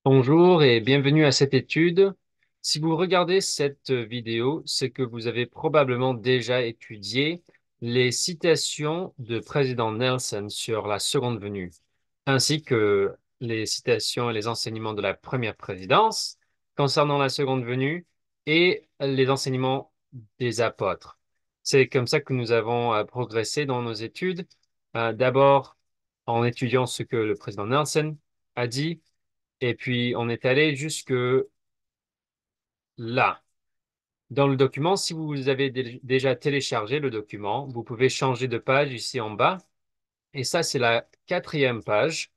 Bonjour et bienvenue à cette étude. Si vous regardez cette vidéo, c'est que vous avez probablement déjà étudié les citations de président Nelson sur la seconde venue, ainsi que les citations et les enseignements de la première présidence concernant la seconde venue et les enseignements des apôtres. C'est comme ça que nous avons progressé dans nos études. D'abord, en étudiant ce que le président Nelson a dit, et puis, on est allé jusque là. Dans le document, si vous avez déjà téléchargé le document, vous pouvez changer de page ici en bas. Et ça, c'est la quatrième page,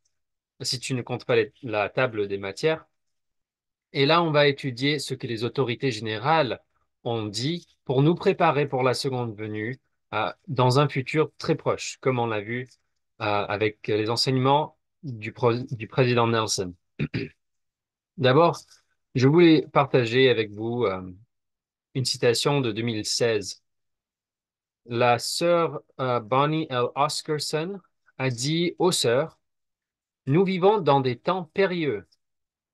si tu ne comptes pas la table des matières. Et là, on va étudier ce que les autorités générales ont dit pour nous préparer pour la seconde venue dans un futur très proche, comme on l'a vu avec les enseignements du président Nelson. D'abord, je voulais partager avec vous une citation de 2016. La sœur Bonnie L. Oscarson a dit aux sœurs, nous vivons dans des temps périlleux.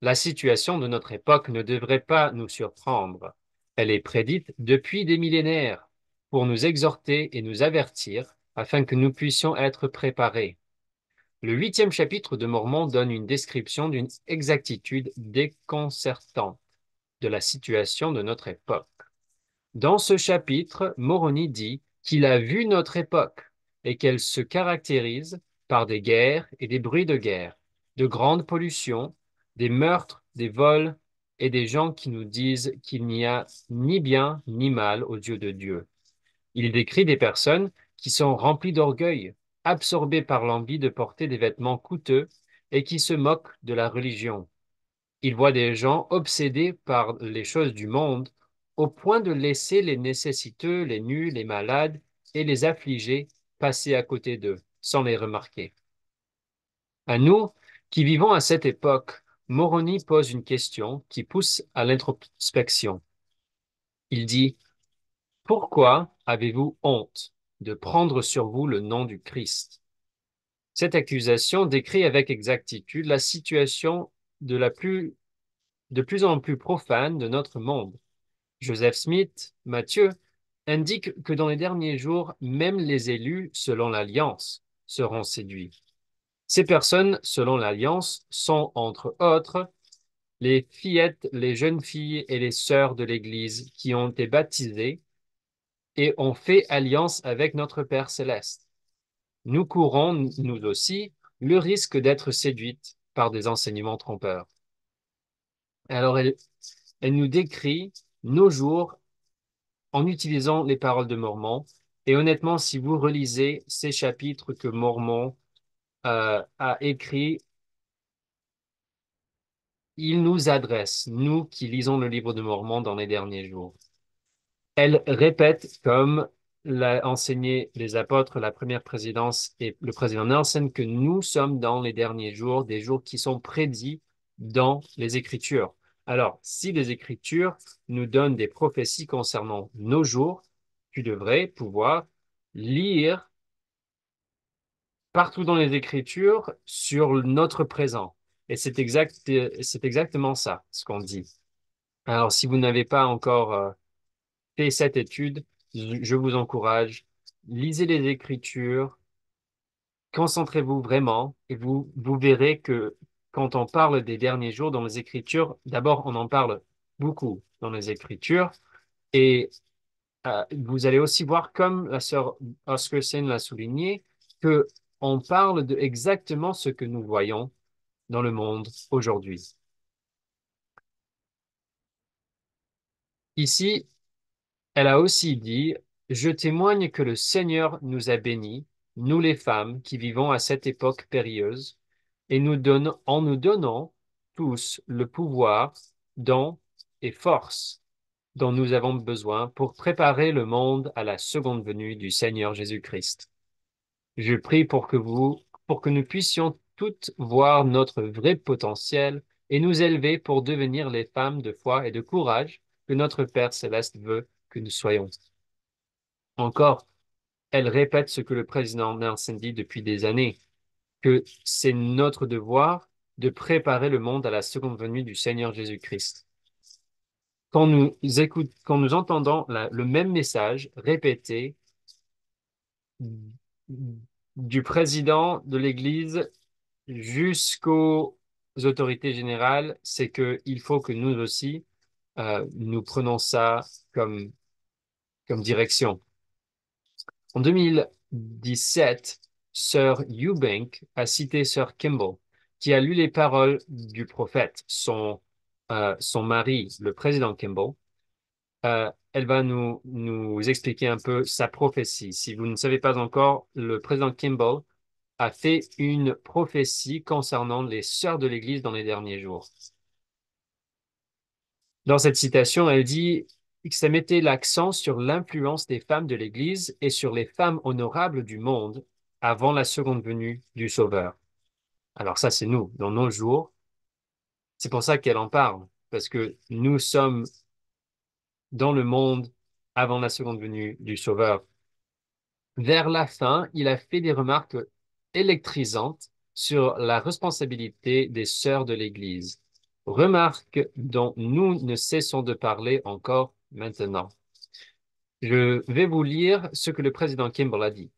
La situation de notre époque ne devrait pas nous surprendre. Elle est prédite depuis des millénaires pour nous exhorter et nous avertir afin que nous puissions être préparés. Le huitième chapitre de Mormon donne une description d'une exactitude déconcertante de la situation de notre époque. Dans ce chapitre, Moroni dit qu'il a vu notre époque et qu'elle se caractérise par des guerres et des bruits de guerre, de grandes pollutions, des meurtres, des vols et des gens qui nous disent qu'il n'y a ni bien ni mal aux yeux de Dieu. Il décrit des personnes qui sont remplies d'orgueil, absorbées par l'envie de porter des vêtements coûteux et qui se moquent de la religion. Il voit des gens obsédés par les choses du monde au point de laisser les nécessiteux, les nus, les malades et les affligés passer à côté d'eux sans les remarquer. À nous, qui vivons à cette époque, Moroni pose une question qui pousse à l'introspection. Il dit, pourquoi avez-vous honte de prendre sur vous le nom du Christ? Cette accusation décrit avec exactitude la situation de plus en plus profane de notre monde. Joseph Smith, Matthieu, indique que dans les derniers jours, même les élus, selon l'Alliance, seront séduits. Ces personnes, selon l'Alliance, sont, entre autres, les fillettes, les jeunes filles et les sœurs de l'Église qui ont été baptisées et ont fait alliance avec notre Père céleste. Nous courons, nous aussi, le risque d'être séduites par des enseignements trompeurs. Alors, elle nous décrit nos jours en utilisant les paroles de Mormon. Et honnêtement, si vous relisez ces chapitres que Mormon a écrits, il nous adresse, nous qui lisons le livre de Mormon dans les derniers jours. Elle répète, comme l'a enseigné les apôtres, la première présidence et le président Nelson, que nous sommes dans les derniers jours, des jours qui sont prédits dans les Écritures. Alors, si les Écritures nous donnent des prophéties concernant nos jours, tu devrais pouvoir lire partout dans les Écritures sur notre présent. Et c'est exactement ça, ce qu'on dit. Alors, si vous n'avez pas encore fait cette étude, je vous encourage, lisez les Écritures, concentrez-vous vraiment et vous verrez que quand on parle des derniers jours dans les Écritures, d'abord, on en parle beaucoup dans les Écritures et vous allez aussi voir, comme la sœur Oscarson l'a souligné, que on parle de exactement ce que nous voyons dans le monde aujourd'hui. Ici, elle a aussi dit, je témoigne que le Seigneur nous a bénis, nous les femmes qui vivons à cette époque périlleuse, et en nous donnant tous le pouvoir, don et force dont nous avons besoin pour préparer le monde à la seconde venue du Seigneur Jésus-Christ. Je prie pour que nous puissions toutes voir notre vrai potentiel et nous élever pour devenir les femmes de foi et de courage que notre Père céleste veut que nous soyons. Encore, elle répète ce que le président Nelson dit depuis des années, que c'est notre devoir de préparer le monde à la seconde venue du Seigneur Jésus-Christ. Quand nous entendons le même message répété du président de l'Église jusqu'aux autorités générales, c'est qu'il faut que nous aussi, nous prenons ça comme, comme direction. En 2017, Sir Eubank a cité Sir Kimball, qui a lu les paroles du prophète, son mari, le président Kimball. Elle va nous expliquer un peu sa prophétie. Si vous ne savez pas encore, le président Kimball a fait une prophétie concernant les sœurs de l'Église dans les derniers jours. Dans cette citation, elle dit que ça mettait l'accent sur l'influence des femmes de l'Église et sur les femmes honorables du monde avant la seconde venue du Sauveur. Alors ça, c'est nous, dans nos jours. C'est pour ça qu'elle en parle, parce que nous sommes dans le monde avant la seconde venue du Sauveur. Vers la fin, il a fait des remarques électrisantes sur la responsabilité des sœurs de l'Église, remarques dont nous ne cessons de parler encore maintenant. Je vais vous lire ce que le président Kimball a dit.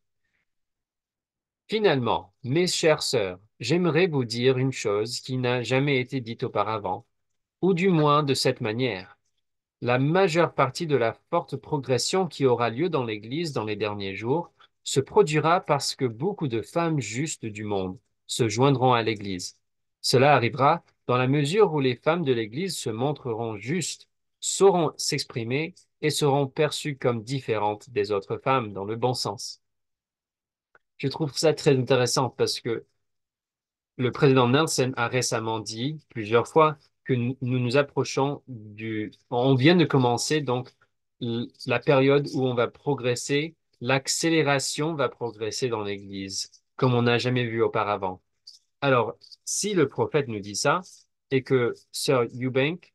Finalement, mes chères sœurs, j'aimerais vous dire une chose qui n'a jamais été dite auparavant, ou du moins de cette manière. La majeure partie de la forte progression qui aura lieu dans l'Église dans les derniers jours se produira parce que beaucoup de femmes justes du monde se joindront à l'Église. Cela arrivera dans la mesure où les femmes de l'Église se montreront justes, sauront s'exprimer et seront perçues comme différentes des autres femmes dans le bon sens. Je trouve ça très intéressant parce que le président Nelson a récemment dit plusieurs fois que nous nous approchons on vient de commencer donc la période où on va progresser, l'accélération va progresser dans l'Église, comme on n'a jamais vu auparavant. Alors, si le prophète nous dit ça, et que Sir Eubank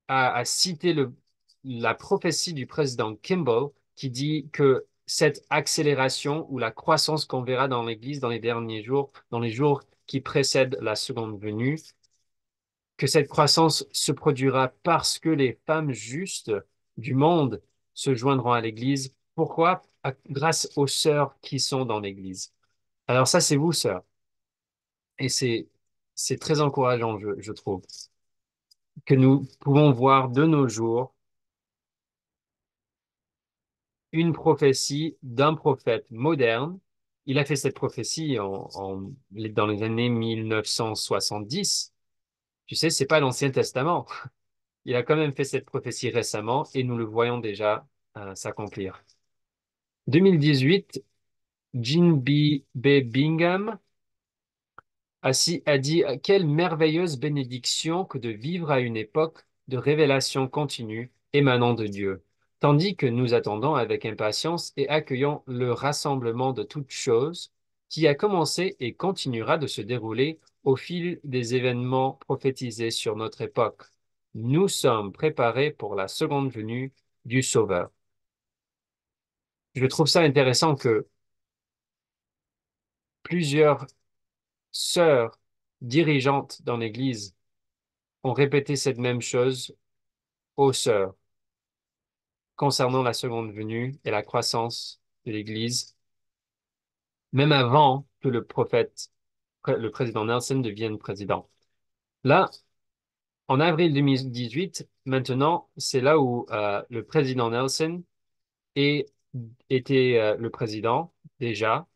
a cité la prophétie du président Kimball qui dit que cette accélération ou la croissance qu'on verra dans l'Église dans les derniers jours, dans les jours qui précèdent la seconde venue, que cette croissance se produira parce que les femmes justes du monde se joindront à l'Église. Pourquoi? Grâce aux sœurs qui sont dans l'Église. Alors ça, c'est vous, sœurs. Et c'est très encourageant, je trouve, que nous pouvons voir de nos jours une prophétie d'un prophète moderne. Il a fait cette prophétie dans les années 1970. Tu sais, c'est pas l'Ancien Testament. Il a quand même fait cette prophétie récemment et nous le voyons déjà s'accomplir. 2018, Jean B. Bingham a dit quelle merveilleuse bénédiction que de vivre à une époque de révélation continue émanant de Dieu, tandis que nous attendons avec impatience et accueillons le rassemblement de toutes choses qui a commencé et continuera de se dérouler au fil des événements prophétisés sur notre époque. Nous sommes préparés pour la seconde venue du Sauveur. Je trouve ça intéressant que plusieurs sœurs dirigeantes dans l'Église ont répété cette même chose aux sœurs concernant la seconde venue et la croissance de l'Église, même avant que le président Nelson devienne président. Là, en avril 2018, maintenant, c'est là où le président Nelson est, était le président déjà.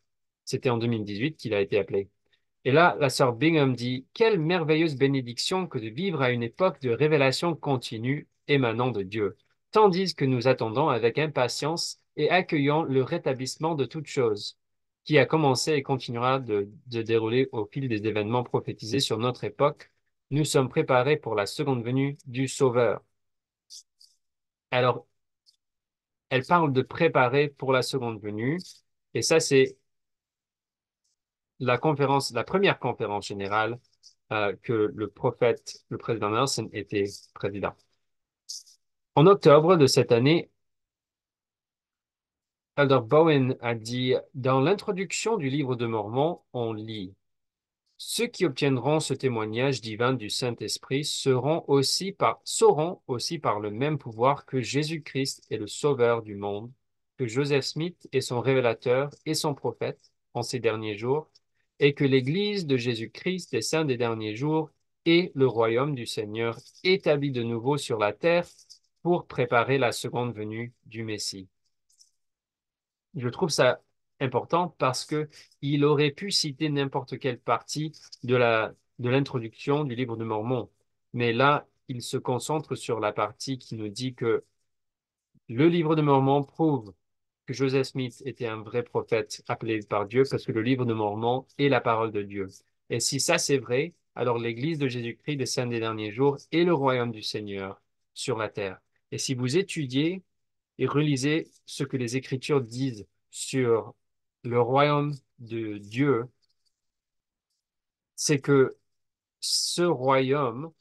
C'était en 2018 qu'il a été appelé. Et là, la sœur Bingham dit, quelle merveilleuse bénédiction que de vivre à une époque de révélation continue émanant de Dieu, tandis que nous attendons avec impatience et accueillons le rétablissement de toutes choses, qui a commencé et continuera de dérouler au fil des événements prophétisés sur notre époque. Nous sommes préparés pour la seconde venue du Sauveur. Alors, elle parle de préparer pour la seconde venue, et ça, c'est la première conférence générale que le président Nelson était président. En octobre de cette année, Elder Bowen a dit, dans l'introduction du livre de Mormon, on lit, Ceux qui obtiendront ce témoignage divin du Saint-Esprit sauront aussi par le même pouvoir que Jésus-Christ est le Sauveur du monde, que Joseph Smith est son révélateur et son prophète en ces derniers jours, et que l'Église de Jésus-Christ des saints des derniers jours est le royaume du Seigneur établi de nouveau sur la terre pour préparer la seconde venue du Messie. Je trouve ça important parce que il aurait pu citer n'importe quelle partie de l'introduction du livre de Mormon. Mais là, il se concentre sur la partie qui nous dit que le livre de Mormon prouve que Joseph Smith était un vrai prophète appelé par Dieu parce que le livre de Mormon est la parole de Dieu. Et si ça c'est vrai, alors l'Église de Jésus-Christ des saints des derniers jours est le royaume du Seigneur sur la terre. Et si vous étudiez et relisez ce que les Écritures disent sur le royaume de Dieu, c'est que ce royaume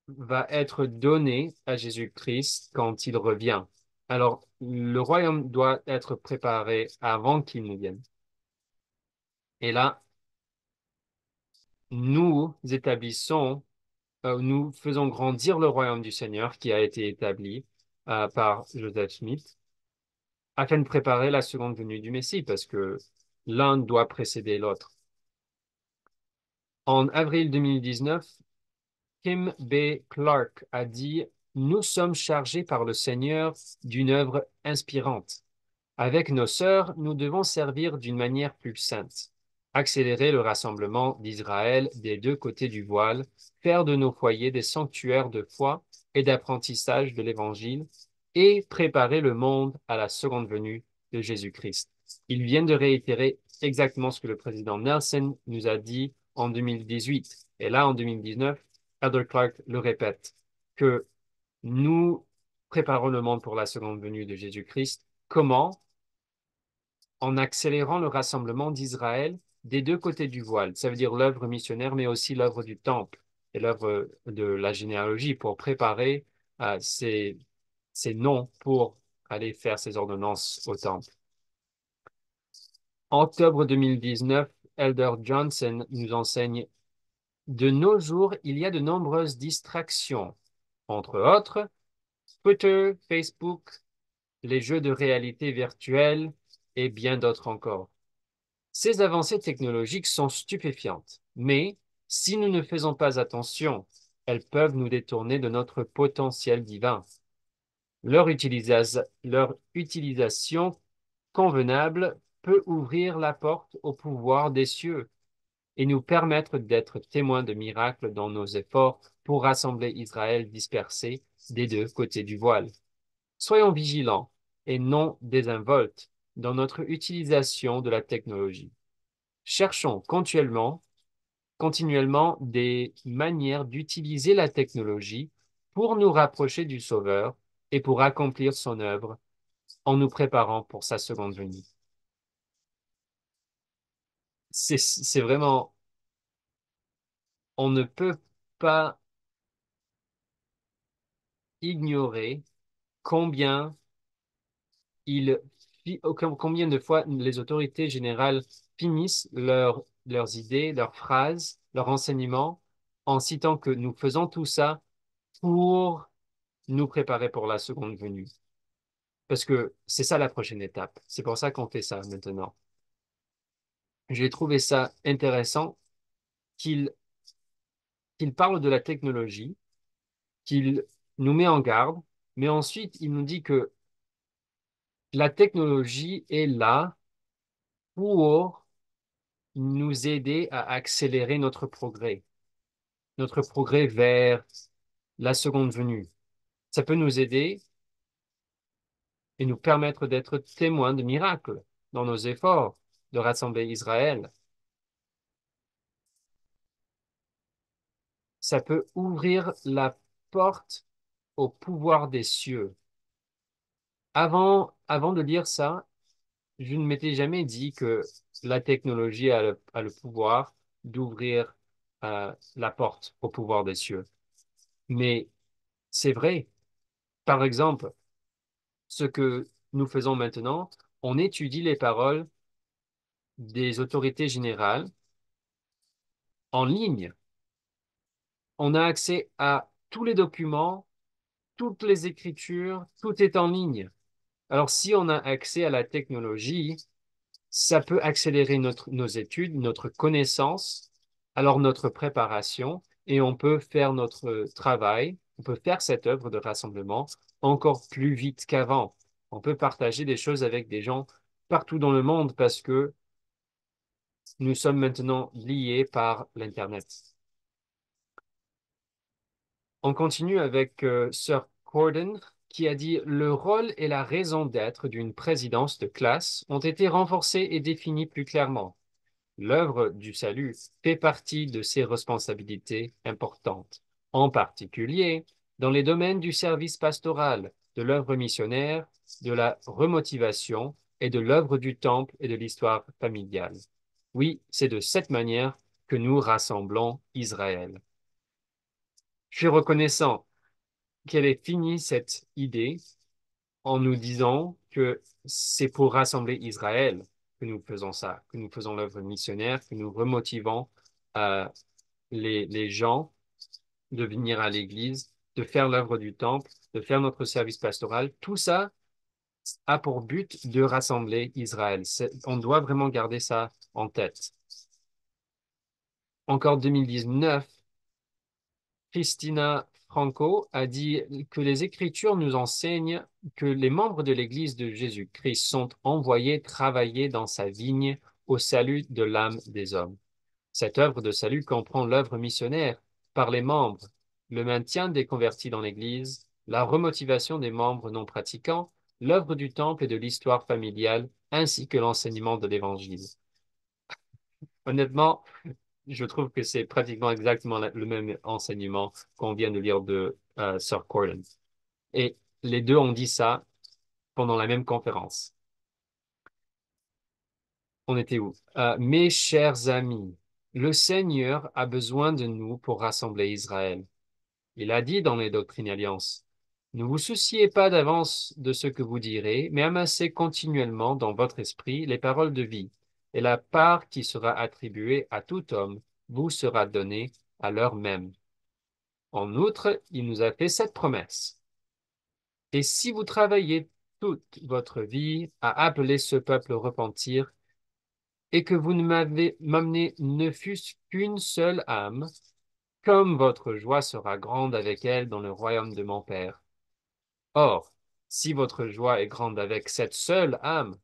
va être donné à Jésus-Christ quand il revient. Alors, le royaume doit être préparé avant qu'il ne vienne. Et là, nous nous faisons grandir le royaume du Seigneur qui a été établi par Joseph Smith afin de préparer la seconde venue du Messie, parce que l'un doit précéder l'autre. En avril 2019, Kim B. Clark a dit: Nous sommes chargés par le Seigneur d'une œuvre inspirante. Avec nos sœurs, nous devons servir d'une manière plus sainte, accélérer le rassemblement d'Israël des deux côtés du voile, faire de nos foyers des sanctuaires de foi et d'apprentissage de l'Évangile, et préparer le monde à la seconde venue de Jésus-Christ. Ils viennent de réitérer exactement ce que le président Nelson nous a dit en 2018. Et là, en 2019, Elder Clark le répète, que nous préparons le monde pour la seconde venue de Jésus-Christ. Comment? En accélérant le rassemblement d'Israël des deux côtés du voile. Ça veut dire l'œuvre missionnaire, mais aussi l'œuvre du temple et l'œuvre de la généalogie pour préparer ces noms pour aller faire ces ordonnances au temple. En octobre 2019, Elder Johnson nous enseigne: De nos jours, il y a de nombreuses distractions, entre autres Twitter, Facebook, les jeux de réalité virtuelle et bien d'autres encore. Ces avancées technologiques sont stupéfiantes, mais si nous ne faisons pas attention, elles peuvent nous détourner de notre potentiel divin. Leur utilisation convenable peut ouvrir la porte au pouvoir des cieux et nous permettre d'être témoins de miracles dans nos efforts pour rassembler Israël dispersé des deux côtés du voile. Soyons vigilants et non désinvoltes dans notre utilisation de la technologie. Cherchons continuellement des manières d'utiliser la technologie pour nous rapprocher du Sauveur et pour accomplir son œuvre en nous préparant pour sa seconde venue. C'est vraiment, on ne peut pas ignorer combien il, combien de fois les autorités générales finissent leurs idées, leurs phrases, leurs renseignements en citant que nous faisons tout ça pour nous préparer pour la seconde venue. Parce que c'est ça la prochaine étape. C'est pour ça qu'on fait ça maintenant. J'ai trouvé ça intéressant qu'il qu'il parle de la technologie, qu'il nous met en garde, mais ensuite il nous dit que la technologie est là pour nous aider à accélérer notre progrès vers la seconde venue. Ça peut nous aider et nous permettre d'être témoins de miracles dans nos efforts de rassembler Israël. Ça peut ouvrir la porte au pouvoir des cieux. Avant de lire ça, je ne m'étais jamais dit que la technologie a le pouvoir d'ouvrir la porte au pouvoir des cieux. Mais c'est vrai. Par exemple, ce que nous faisons maintenant, on étudie les paroles des autorités générales en ligne. On a accès à tous les documents, toutes les écritures, tout est en ligne. Alors, si on a accès à la technologie, ça peut accélérer nos études, notre connaissance, alors notre préparation, et on peut faire notre travail, on peut faire cette œuvre de rassemblement encore plus vite qu'avant. On peut partager des choses avec des gens partout dans le monde parce que nous sommes maintenant liés par l'Internet. On continue avec Sir Corden qui a dit: Le rôle et la raison d'être d'une présidence de classe ont été renforcés et définis plus clairement. L'œuvre du salut fait partie de ses responsabilités importantes, en particulier dans les domaines du service pastoral, de l'œuvre missionnaire, de la remotivation et de l'œuvre du temple et de l'histoire familiale. Oui, c'est de cette manière que nous rassemblons Israël. Je suis reconnaissant qu'elle ait fini cette idée en nous disant que c'est pour rassembler Israël que nous faisons ça, que nous faisons l'œuvre missionnaire, que nous remotivons euh, les gens de venir à l'Église, de faire l'œuvre du temple, de faire notre service pastoral. Tout ça a pour but de rassembler Israël. On doit vraiment garder ça en tête. Encore 2019, Christina Franco a dit que les Écritures nous enseignent que les membres de l'Église de Jésus-Christ sont envoyés travailler dans sa vigne au salut de l'âme des hommes. Cette œuvre de salut comprend l'œuvre missionnaire par les membres, le maintien des convertis dans l'Église, la remotivation des membres non pratiquants, l'œuvre du temple et de l'histoire familiale, ainsi que l'enseignement de l'Évangile. Honnêtement, je trouve que c'est pratiquement exactement le même enseignement qu'on vient de lire de Sir Corden. Et les deux ont dit ça pendant la même conférence. On était où? Mes chers amis, le Seigneur a besoin de nous pour rassembler Israël. Il a dit dans les Doctrines et Alliances: Ne vous souciez pas d'avance de ce que vous direz, mais amassez continuellement dans votre esprit les paroles de vie, et la part qui sera attribuée à tout homme vous sera donnée à l'heure même. En outre, il nous a fait cette promesse. Et si vous travaillez toute votre vie à appeler ce peuple au repentir, et que vous ne m'amenez ne fût-ce qu'une seule âme, comme votre joie sera grande avec elle dans le royaume de mon Père. Or, si votre joie est grande avec cette seule âme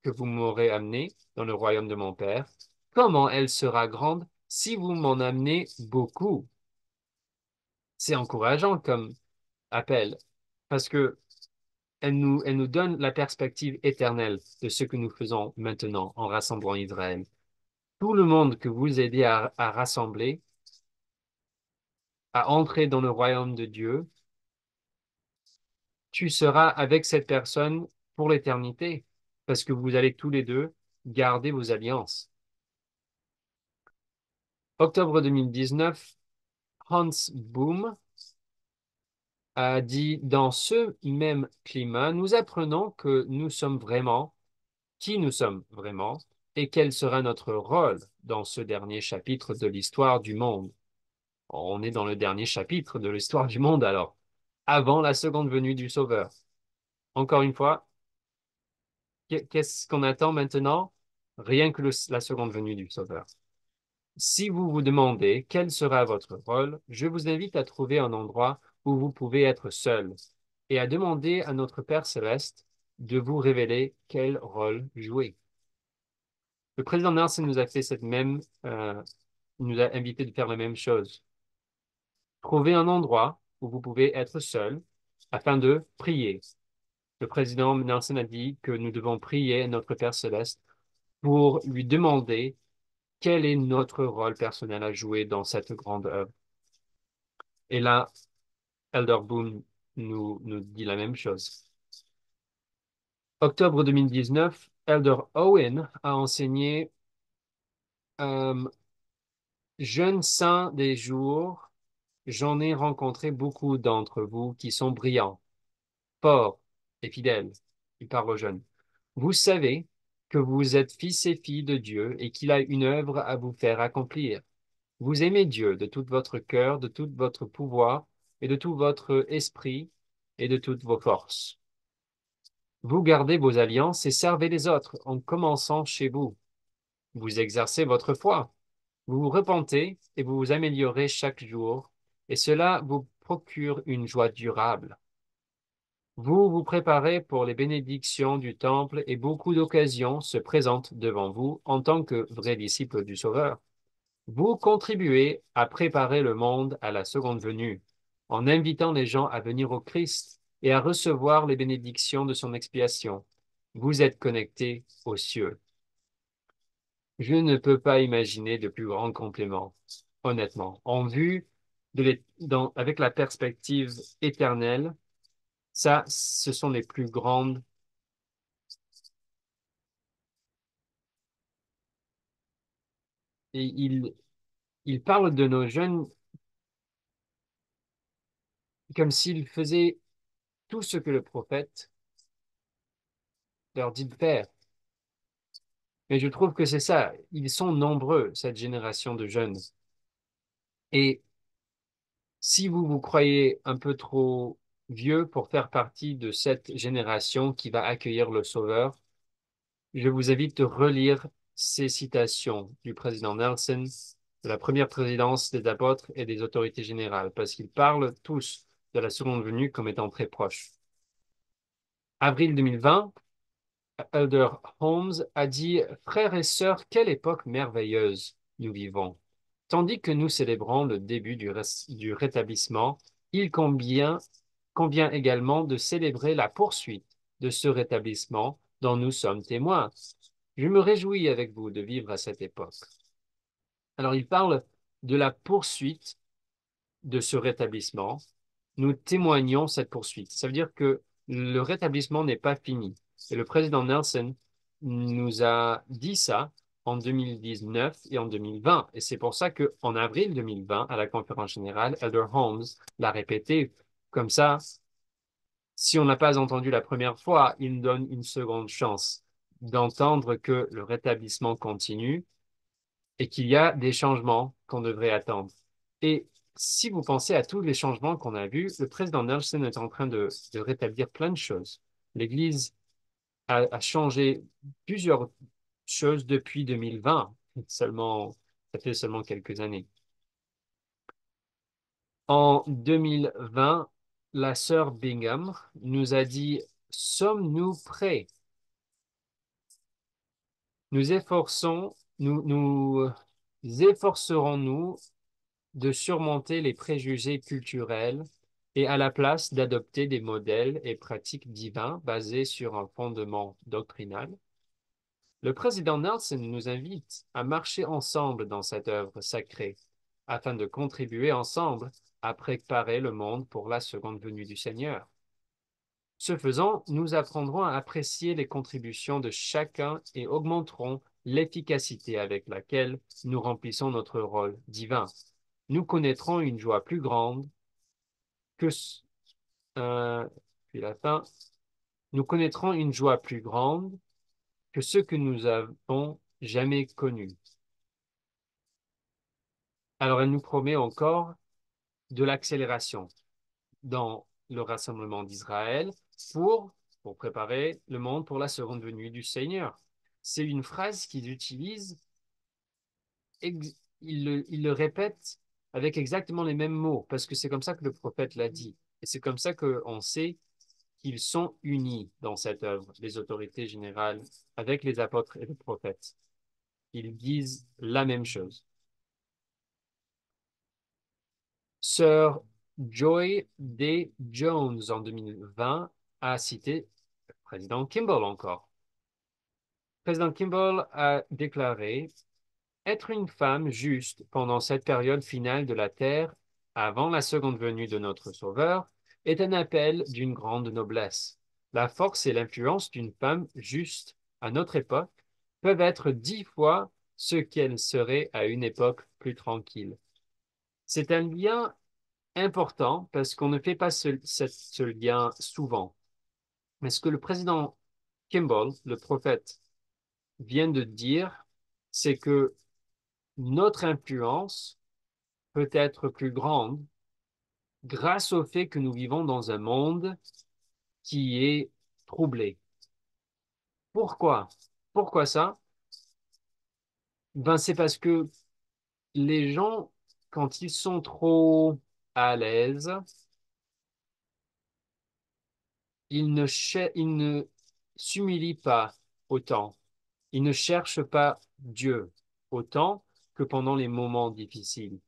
que vous m'aurez amenée dans le royaume de mon Père, comment elle sera grande si vous m'en amenez beaucoup? C'est encourageant comme appel, parce que elle nous donne la perspective éternelle de ce que nous faisons maintenant en rassemblant Israël. Tout le monde que vous aidez à rassembler, à entrer dans le royaume de Dieu, tu seras avec cette personne pour l'éternité, parce que vous allez tous les deux garder vos alliances. Octobre 2019, Hans Boom a dit: Dans ce même climat, nous apprenons que nous sommes vraiment, qui nous sommes vraiment, et quel sera notre rôle dans ce dernier chapitre de l'histoire du monde. On est dans le dernier chapitre de l'histoire du monde alors, avant la seconde venue du Sauveur. Encore une fois, qu'est-ce qu'on attend maintenant? Rien que la seconde venue du Sauveur. Si vous vous demandez quel sera votre rôle, je vous invite à trouver un endroit où vous pouvez être seul et à demander à notre Père céleste de vous révéler quel rôle jouer. Le président Nelson nous a fait nous a invité de faire la même chose. Trouvez un endroit où vous pouvez être seul afin de prier. Le président Nelson a dit que nous devons prier notre Père céleste pour lui demander quel est notre rôle personnel à jouer dans cette grande œuvre. Et là, Elder Boone nous dit la même chose. Octobre 2019, Elder Owen a enseigné euh, Jeunes saints des jours, j'en ai rencontré beaucoup d'entre vous qui sont brillants, forts et fidèles. Il parle aux jeunes. Vous savez que vous êtes fils et filles de Dieu et qu'il a une œuvre à vous faire accomplir. Vous aimez Dieu de tout votre cœur, de tout votre pouvoir et de tout votre esprit et de toutes vos forces. Vous gardez vos alliances et servez les autres en commençant chez vous. Vous exercez votre foi. Vous vous repentez et vous vous améliorez chaque jour, et cela vous procure une joie durable. Vous vous préparez pour les bénédictions du temple et beaucoup d'occasions se présentent devant vous en tant que vrais disciples du Sauveur. Vous contribuez à préparer le monde à la seconde venue en invitant les gens à venir au Christ et à recevoir les bénédictions de son expiation. Vous êtes connectés aux cieux. Je ne peux pas imaginer de plus grand complément, honnêtement. En vue avec la perspective éternelle, ça, ce sont les plus grandes. Et il parle de nos jeunes comme s'ils faisaient tout ce que le prophète leur dit de faire. Mais je trouve que c'est ça. Ils sont nombreux, cette génération de jeunes. Et si vous vous croyez un peu trop vieux pour faire partie de cette génération qui va accueillir le Sauveur, je vous invite de relire ces citations du président Nelson, de la première présidence des apôtres et des autorités générales, parce qu'ils parlent tous de la seconde venue comme étant très proche. Avril 2020, Elder Holmes a dit: Frères et sœurs, quelle époque merveilleuse nous vivons. Tandis que nous célébrons le début du rétablissement, il convient également de célébrer la poursuite de ce rétablissement dont nous sommes témoins. Je me réjouis avec vous de vivre à cette époque. Alors, il parle de la poursuite de ce rétablissement. Nous témoignons cette poursuite. Ça veut dire que le rétablissement n'est pas fini. Et le président Nelson nous a dit ça en 2019 et en 2020. Et c'est pour ça qu'en avril 2020, à la conférence générale, Elder Holmes l'a répété comme ça. Si on n'a pas entendu la première fois, il nous donne une seconde chance d'entendre que le rétablissement continue et qu'il y a des changements qu'on devrait attendre. Et si vous pensez à tous les changements qu'on a vus, le président Nelson est en train de rétablir plein de choses. L'Église a changé plusieurs choses depuis 2020, seulement, ça fait seulement quelques années. En 2020, la sœur Bingham nous a dit: Sommes-nous prêts? Nous efforcerons-nous de surmonter les préjugés culturels et à la place d'adopter des modèles et pratiques divins basés sur un fondement doctrinal? Le président Nelson nous invite à marcher ensemble dans cette œuvre sacrée afin de contribuer ensemble à préparer le monde pour la seconde venue du Seigneur. Ce faisant, nous apprendrons à apprécier les contributions de chacun et augmenterons l'efficacité avec laquelle nous remplissons notre rôle divin. Nous connaîtrons une joie plus grande que puis la fin, nous connaîtrons une joie plus grande que ce que nous avons jamais connu. Alors, elle nous promet encore de l'accélération dans le rassemblement d'Israël pour, pour préparer le monde pour la seconde venue du Seigneur. C'est une phrase qu'ils utilisent, ils le répètent avec exactement les mêmes mots, parce que c'est comme ça que le prophète l'a dit. Et c'est comme ça qu'on sait qu'ils sont unis dans cette œuvre, les autorités générales, avec les apôtres et les prophètes. Ils disent la même chose. Sir Joy D. Jones, en 2020, a cité le président Kimball encore. Le président Kimball a déclaré: Être une femme juste pendant cette période finale de la Terre, avant la seconde venue de notre Sauveur, est un appel d'une grande noblesse. La force et l'influence d'une femme juste à notre époque peuvent être 10 fois ce qu'elles seraient à une époque plus tranquille. C'est un lien important parce qu'on ne fait pas ce lien souvent. Mais ce que le président Kimball, le prophète, vient de dire, c'est que notre influence peut être plus grande grâce au fait que nous vivons dans un monde qui est troublé. Pourquoi? Pourquoi ça? Ben, c'est parce que les gens, quand ils sont trop à l'aise, ils ne s'humilient pas autant. Ils ne cherchent pas Dieu autant que pendant les moments difficiles.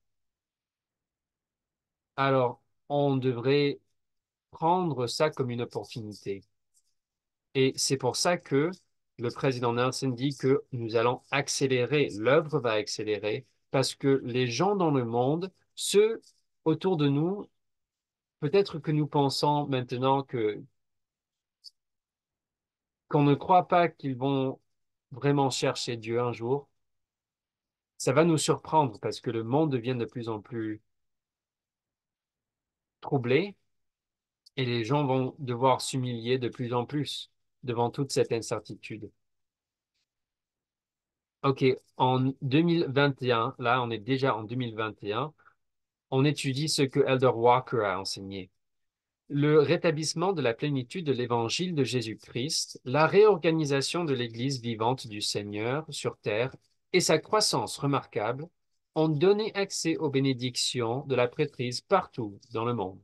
Alors, on devrait prendre ça comme une opportunité. Et c'est pour ça que le président Nelson dit que nous allons accélérer, l'œuvre va accélérer, parce que les gens dans le monde, ceux autour de nous, peut-être que nous pensons maintenant qu'on ne croit pas qu'ils vont vraiment chercher Dieu un jour. Ça va nous surprendre parce que le monde devient de plus en plus troublé et les gens vont devoir s'humilier de plus en plus devant toute cette incertitude. OK, en 2021, là, on est déjà en 2021, on étudie ce que Elder Walker a enseigné. Le rétablissement de la plénitude de l'évangile de Jésus-Christ, la réorganisation de l'Église vivante du Seigneur sur terre et sa croissance remarquable ont donné accès aux bénédictions de la prêtrise partout dans le monde.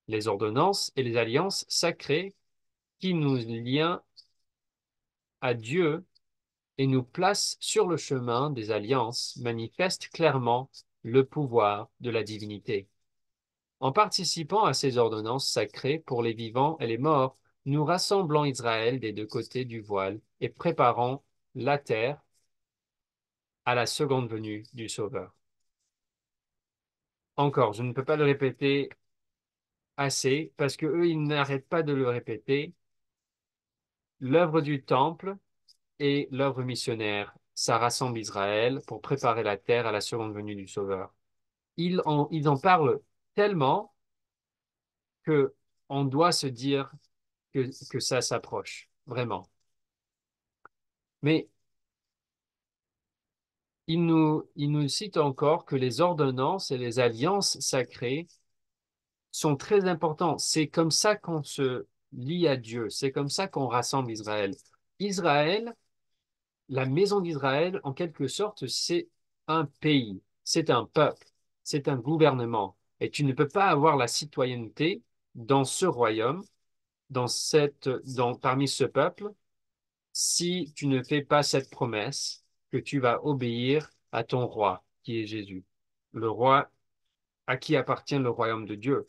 Les ordonnances et les alliances sacrées qui nous lient à Dieu et nous placent sur le chemin des alliances manifestent clairement le pouvoir de la divinité. En participant à ces ordonnances sacrées pour les vivants et les morts, nous rassemblons Israël des deux côtés du voile et préparons la terre à la seconde venue du Sauveur. Encore, je ne peux pas le répéter assez parce que eux, ils n'arrêtent pas de le répéter. L'œuvre du temple et l'œuvre missionnaire, ça rassemble Israël pour préparer la terre à la seconde venue du Sauveur. Ils en parlent tellement que on doit se dire que ça s'approche, vraiment. Mais il nous cite encore que les ordonnances et les alliances sacrées sont très importants. C'est comme ça qu'on se lie à Dieu. C'est comme ça qu'on rassemble Israël. Israël, la maison d'Israël, en quelque sorte, c'est un pays, c'est un peuple, c'est un gouvernement. Et tu ne peux pas avoir la citoyenneté dans ce royaume, parmi ce peuple, si tu ne fais pas cette promesse que tu vas obéir à ton roi, qui est Jésus, le roi à qui appartient le royaume de Dieu.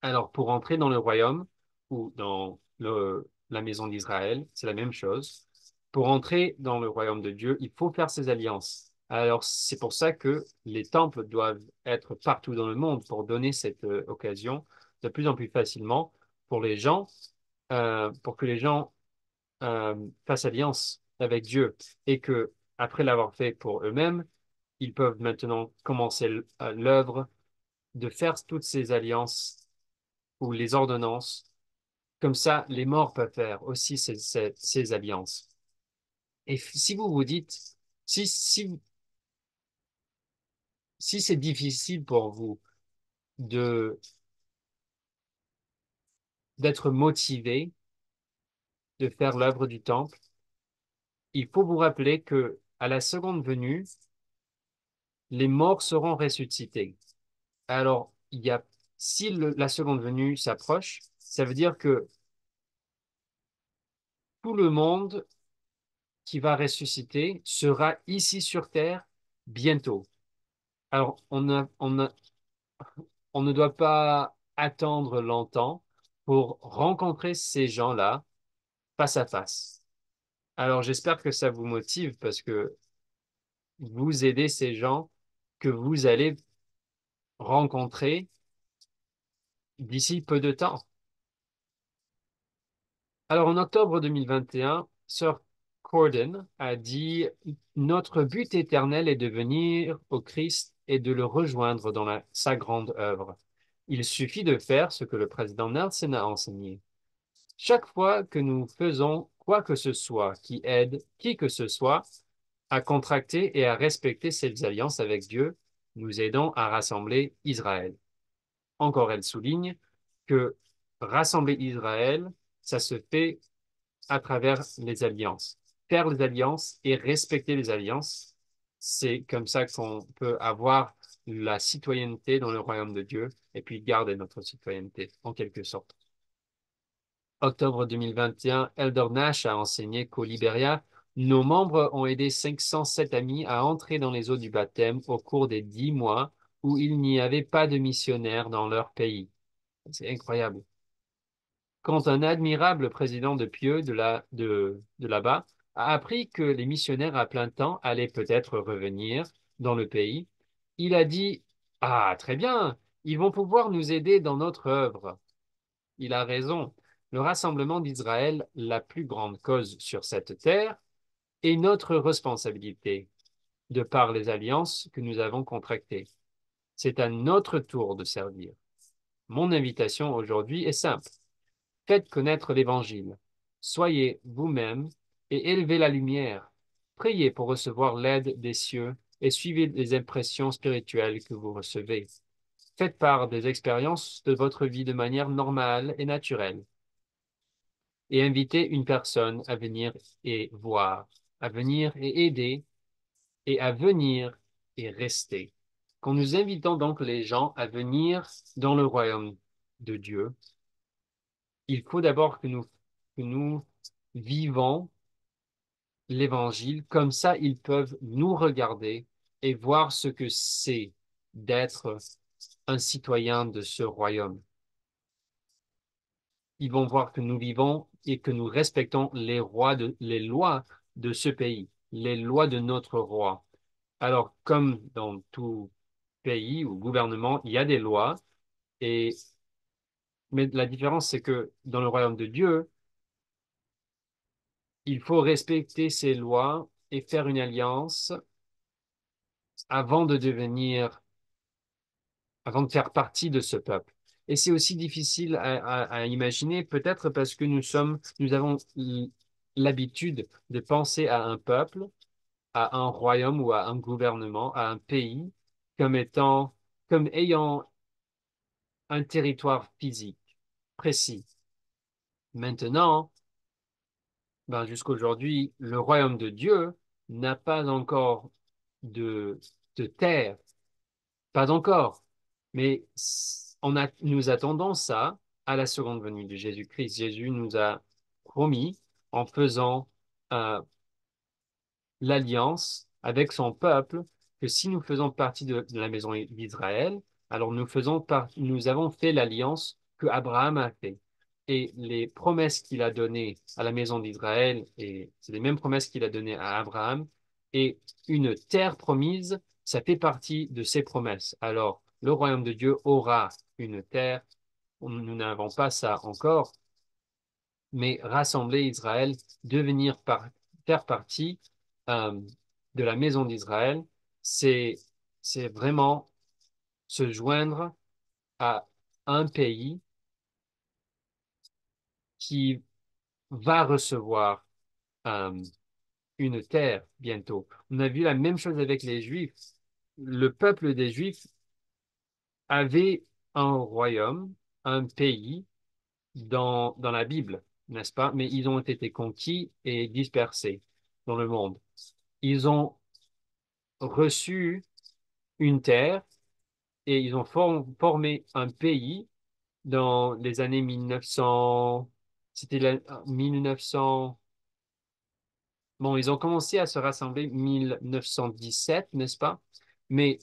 Alors, pour entrer dans le royaume ou dans la maison d'Israël, c'est la même chose. Pour entrer dans le royaume de Dieu, il faut faire ces alliances. Alors, c'est pour ça que les temples doivent être partout dans le monde pour donner cette occasion de plus en plus facilement pour les gens, pour que les gens fassent alliance avec Dieu et que, après l'avoir fait pour eux-mêmes, ils peuvent maintenant commencer l'œuvre de faire toutes ces alliances ou les ordonnances. Comme ça, les morts peuvent faire aussi ces alliances. Et si vous vous dites, si, si, si c'est difficile pour vous de, d'être motivé de faire l'œuvre du temple, il faut vous rappeler que à la seconde venue, les morts seront ressuscités. Alors, si la seconde venue s'approche, ça veut dire que tout le monde qui va ressusciter sera ici sur Terre bientôt. Alors, on ne doit pas attendre longtemps pour rencontrer ces gens-là face à face. Alors, j'espère que ça vous motive parce que vous aidez ces gens que vous allez rencontrer d'ici peu de temps. Alors, en octobre 2021, Sir Corden a dit, notre but éternel est de venir au Christ et de le rejoindre dans sa grande œuvre. Il suffit de faire ce que le président Nelson a enseigné. Chaque fois que nous faisons quoi que ce soit qui aide qui que ce soit à contracter et à respecter ses alliances avec Dieu, nous aidons à rassembler Israël. Encore, elle souligne que rassembler Israël, ça se fait à travers les alliances. Faire les alliances et respecter les alliances, c'est comme ça qu'on peut avoir la citoyenneté dans le royaume de Dieu et puis garder notre citoyenneté, en quelque sorte. Octobre 2021, Elder Nash a enseigné qu'au Libéria, nos membres ont aidé 507 amis à entrer dans les eaux du baptême au cours des 10 mois où il n'y avait pas de missionnaires dans leur pays. C'est incroyable. Quand un admirable président de Pieux de là-bas a appris que les missionnaires à plein temps allaient peut-être revenir dans le pays, il a dit, ah, très bien, ils vont pouvoir nous aider dans notre œuvre. Il a raison. Le rassemblement d'Israël, la plus grande cause sur cette terre, est notre responsabilité, de par les alliances que nous avons contractées. C'est à notre tour de servir. Mon invitation aujourd'hui est simple. Faites connaître l'Évangile. Soyez vous-même et élevez la lumière. Priez pour recevoir l'aide des cieux et suivez les impressions spirituelles que vous recevez. Faites part des expériences de votre vie de manière normale et naturelle et invitez une personne à venir et voir, à venir et aider et à venir et rester. Quand nous invitons donc les gens à venir dans le royaume de Dieu, il faut d'abord que nous vivons l'évangile, comme ça ils peuvent nous regarder et voir ce que c'est d'être un citoyen de ce royaume. Ils vont voir que nous vivons et que nous respectons les lois de ce pays, les lois de notre roi. Alors, comme dans tout pays ou gouvernement, il y a des lois, et, mais la différence, c'est que dans le royaume de Dieu, il faut respecter ces lois et faire une alliance avant de devenir, avant de faire partie de ce peuple. Et c'est aussi difficile à imaginer, peut-être parce que nous avons l'habitude de penser à un peuple, à un royaume ou à un gouvernement, à un pays, comme étant, comme ayant un territoire physique précis. Maintenant, ben, jusqu'aujourd'hui, le royaume de Dieu n'a pas encore de, de terre. Pas encore, mais nous attendons ça à la seconde venue de Jésus-Christ. Jésus nous a promis, en faisant euh, l'alliance avec son peuple, que si nous faisons partie de la maison d'Israël, alors nous avons fait l'alliance que Abraham a fait. Et les promesses qu'il a données à la maison d'Israël, et c'est les mêmes promesses qu'il a données à Abraham, et une terre promise, ça fait partie de ses promesses. Alors, le royaume de Dieu aura une terre. Nous n'avons pas ça encore, mais rassembler Israël, faire partie euh, de la maison d'Israël, c'est, c'est vraiment se joindre à un pays qui va recevoir euh, une terre bientôt. On a vu la même chose avec les Juifs. Le peuple des Juifs avait un royaume, un pays dans la Bible, n'est-ce pas? Mais ils ont été conquis et dispersés dans le monde. Ils ont reçu une terre et ils ont formé un pays dans les années 1900. C'était la 1900. Bon, ils ont commencé à se rassembler 1917, n'est-ce pas? Mais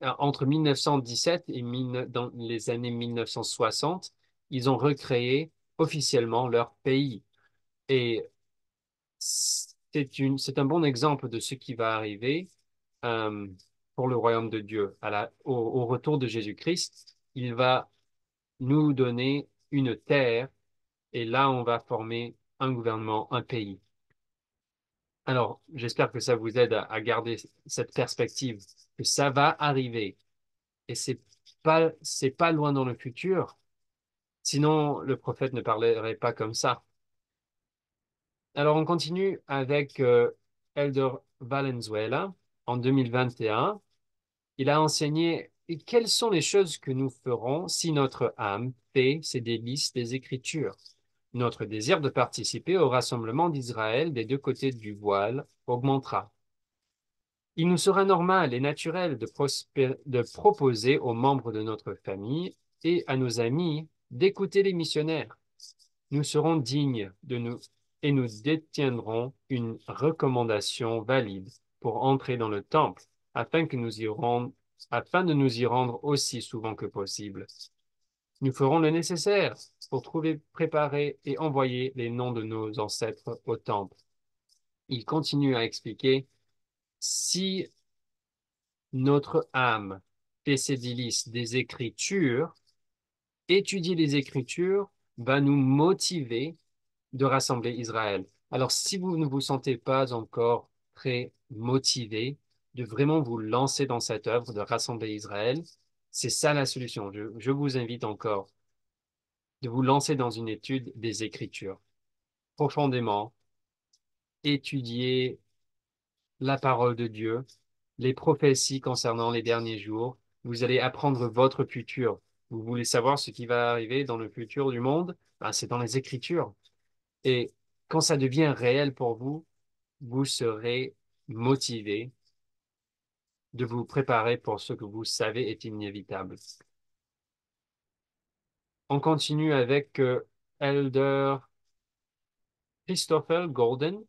entre 1917 et dans les années 1960, ils ont recréé officiellement leur pays. Et c'est un bon exemple de ce qui va arriver euh, pour le royaume de Dieu. Au retour de Jésus-Christ, il va nous donner une terre et là, on va former un gouvernement, un pays. Alors, j'espère que ça vous aide à garder cette perspective, que ça va arriver et c'est pas loin dans le futur. Sinon, le prophète ne parlerait pas comme ça. Alors, on continue avec Elder Valenzuela en 2021. Il a enseigné et quelles sont les choses que nous ferons si notre âme fait ses délices des Écritures. Notre désir de participer au rassemblement d'Israël des deux côtés du voile augmentera. Il nous sera normal et naturel de proposer aux membres de notre famille et à nos amis d'écouter les missionnaires. Nous serons dignes de nous et nous détiendrons une recommandation valide pour entrer dans le temple afin de nous y rendre aussi souvent que possible. Nous ferons le nécessaire pour trouver, préparer et envoyer les noms de nos ancêtres au temple. Il continue à expliquer, si notre âme fait ses délices des Écritures, étudier les Écritures va nous motiver de rassembler Israël. Alors, si vous ne vous sentez pas encore très motivé de vraiment vous lancer dans cette œuvre de rassembler Israël, c'est ça la solution. Je vous invite encore de vous lancer dans une étude des Écritures profondément, étudier la parole de Dieu, les prophéties concernant les derniers jours. Vous allez apprendre votre futur. Vous voulez savoir ce qui va arriver dans le futur du monde? Ben, c'est dans les Écritures. Et quand ça devient réel pour vous, vous serez motivé de vous préparer pour ce que vous savez est inévitable. On continue avec Elder Christopher Golden.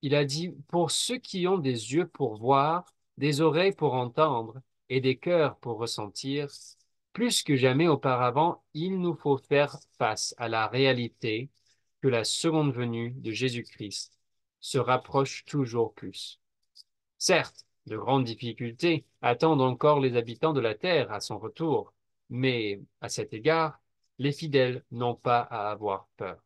Il a dit, pour ceux qui ont des yeux pour voir, des oreilles pour entendre et des cœurs pour ressentir, plus que jamais auparavant, il nous faut faire face à la réalité que la seconde venue de Jésus-Christ se rapproche toujours plus. Certes, de grandes difficultés attendent encore les habitants de la terre à son retour, mais à cet égard, les fidèles n'ont pas à avoir peur.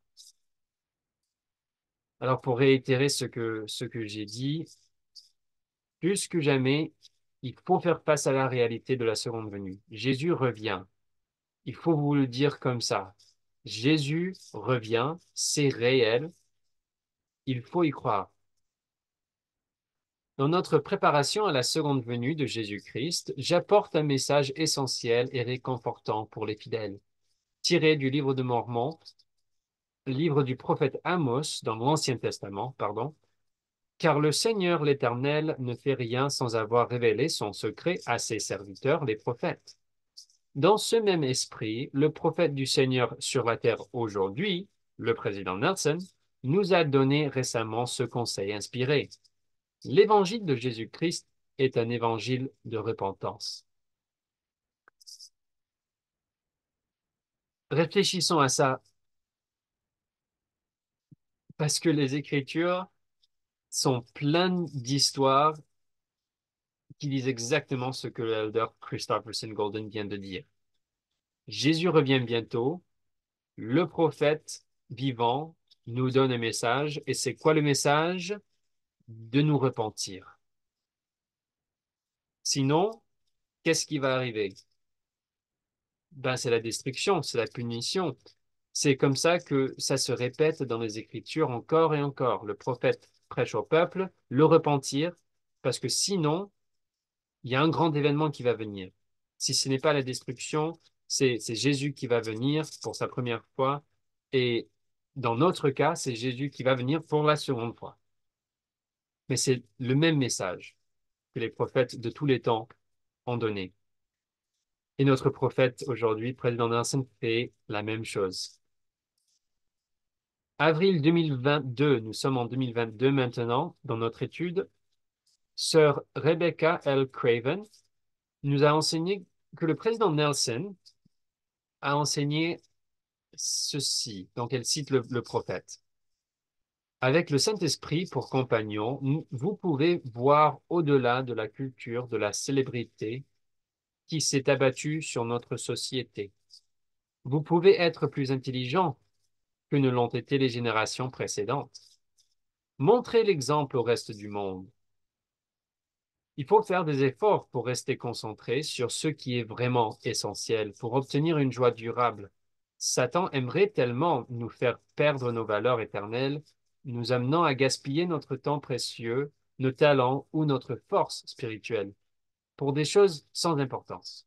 Alors pour réitérer ce que j'ai dit, plus que jamais, il faut faire face à la réalité de la seconde venue. Jésus revient. Il faut vous le dire comme ça. Jésus revient, c'est réel, il faut y croire. Dans notre préparation à la seconde venue de Jésus-Christ, j'apporte un message essentiel et réconfortant pour les fidèles, tiré du livre de Mormon, livre du prophète Amos dans l'Ancien Testament, pardon, car le Seigneur l'Éternel ne fait rien sans avoir révélé son secret à ses serviteurs, les prophètes. Dans ce même esprit, le prophète du Seigneur sur la terre aujourd'hui, le président Nelson, nous a donné récemment ce conseil inspiré. L'évangile de Jésus-Christ est un évangile de repentance. Réfléchissons à ça parce que les Écritures sont pleines d'histoires qui disent exactement ce que l'elder Christopherson Golden vient de dire. Jésus revient bientôt, le prophète vivant nous donne un message, et c'est quoi le message? De nous repentir. Sinon, qu'est-ce qui va arriver? Ben, c'est la destruction, c'est la punition. C'est comme ça que ça se répète dans les Écritures encore et encore. Le prophète prêche au peuple, le repentir, parce que sinon, il y a un grand événement qui va venir. Si ce n'est pas la destruction, c'est Jésus qui va venir pour sa première fois, et dans notre cas, c'est Jésus qui va venir pour la seconde fois. Mais c'est le même message que les prophètes de tous les temps ont donné. Et notre prophète aujourd'hui, président Nelson, fait la même chose. Avril 2022, nous sommes en 2022 maintenant, dans notre étude, sœur Rebecca L. Craven nous a enseigné que le président Nelson a enseigné ceci. Donc, elle cite le prophète. Avec le Saint-Esprit pour compagnon, vous pouvez voir au-delà de la culture de la célébrité qui s'est abattue sur notre société. Vous pouvez être plus intelligent que ne l'ont été les générations précédentes. Montrez l'exemple au reste du monde. Il faut faire des efforts pour rester concentré sur ce qui est vraiment essentiel pour obtenir une joie durable. Satan aimerait tellement nous faire perdre nos valeurs éternelles, nous amenant à gaspiller notre temps précieux, nos talents ou notre force spirituelle. pour des choses sans importance.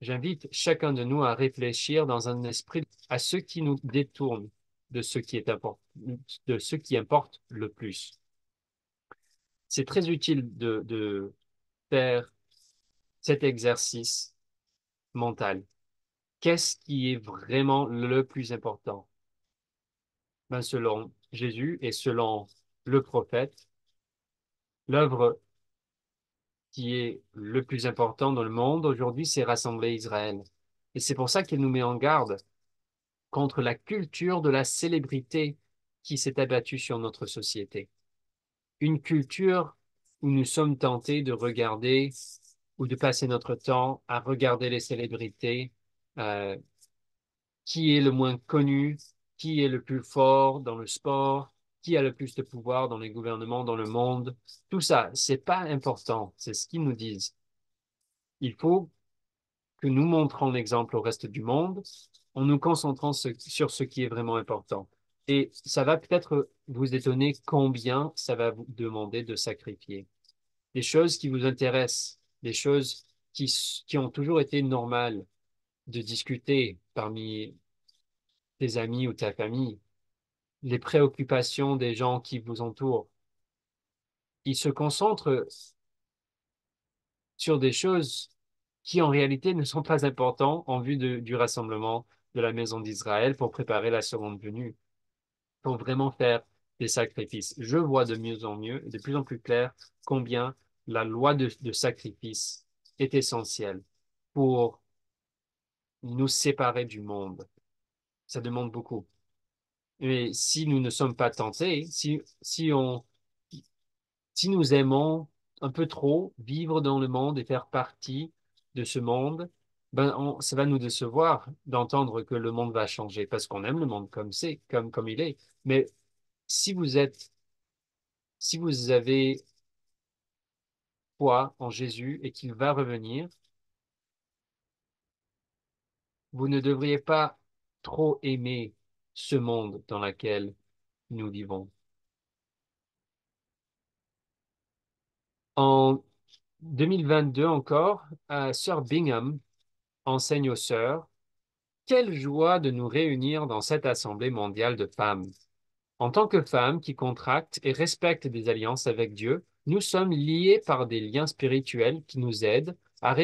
J'invite chacun de nous à réfléchir dans un esprit à ce qui nous détourne de ce qui est important, de ce qui importe le plus. C'est très utile de faire cet exercice mental. Qu'est-ce qui est vraiment le plus important? Ben, selon Jésus et selon le prophète, l'œuvre qui est le plus important dans le monde aujourd'hui, c'est rassembler Israël. Et c'est pour ça qu'il nous met en garde contre la culture de la célébrité qui s'est abattue sur notre société. Une culture où nous sommes tentés de regarder ou de passer notre temps à regarder les célébrités, euh, qui est le moins connu, qui est le plus fort dans le sport, qui a le plus de pouvoir dans les gouvernements, dans le monde. Tout ça, c'est pas important, c'est ce qu'ils nous disent. Il faut que nous montrons l'exemple au reste du monde en nous concentrant sur ce qui est vraiment important. Et ça va peut-être vous étonner combien ça va vous demander de sacrifier. Des choses qui vous intéressent, des choses qui ont toujours été normales de discuter parmi tes amis ou ta famille, les préoccupations des gens qui vous entourent. Ils se concentrent sur des choses qui en réalité ne sont pas importantes en vue du rassemblement de la maison d'Israël pour préparer la seconde venue, pour vraiment faire des sacrifices. Je vois de mieux en mieux, de plus en plus clair, combien la loi de sacrifice est essentielle pour nous séparer du monde. Ça demande beaucoup. Mais si nous ne sommes pas tentés, si nous aimons un peu trop vivre dans le monde et faire partie de ce monde, ben ça va nous décevoir d'entendre que le monde va changer parce qu'on aime le monde comme c'est, comme il est. Mais si vous êtes, si vous avez foi en Jésus et qu'il va revenir, vous ne devriez pas trop aimer ce monde dans lequel nous vivons. En 2022 encore, Sir Bingham enseigne aux sœurs: quelle joie de nous réunir dans cette assemblée mondiale de femmes. En tant que femmes qui contractent et respectent des alliances avec Dieu, nous sommes liés par des liens spirituels qui nous aident à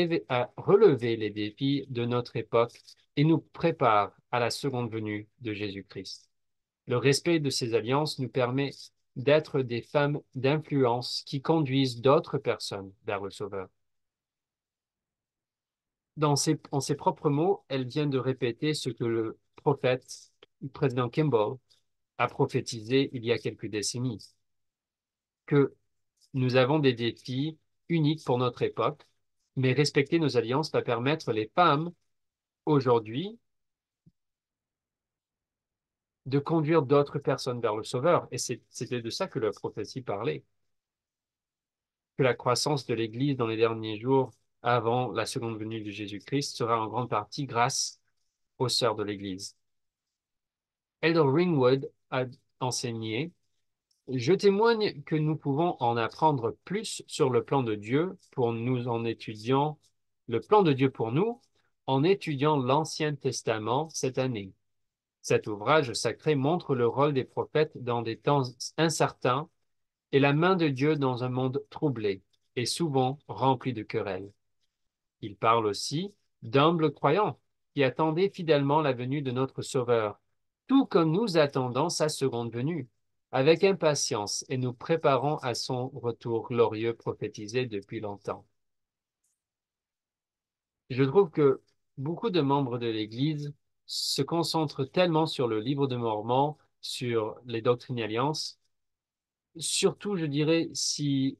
relever les défis de notre époque et nous préparent à la seconde venue de Jésus-Christ. Le respect de ces alliances nous permet d'être des femmes d'influence qui conduisent d'autres personnes vers le Sauveur. En ses propres mots, elle vient de répéter ce que le prophète, le président Kimball, a prophétisé il y a quelques décennies, que nous avons des défis uniques pour notre époque, mais respecter nos alliances va permettre les femmes aujourd'hui de conduire d'autres personnes vers le Sauveur. Et c'était de ça que la prophétie parlait, que la croissance de l'Église dans les derniers jours avant la seconde venue de Jésus-Christ sera en grande partie grâce aux sœurs de l'Église. Elder Ringwood a enseigné: je témoigne que nous pouvons en apprendre plus sur le plan de Dieu pour nous en étudiant le plan de Dieu pour nous en étudiant l'Ancien Testament cette année. Cet ouvrage sacré montre le rôle des prophètes dans des temps incertains et la main de Dieu dans un monde troublé et souvent rempli de querelles. Il parle aussi d'humbles croyants qui attendaient fidèlement la venue de notre Sauveur, tout comme nous attendons sa seconde venue, avec impatience et nous préparons à son retour glorieux prophétisé depuis longtemps. Je trouve que beaucoup de membres de l'Église se concentrent tellement sur le livre de Mormon, sur les doctrines et alliances, surtout, je dirais, si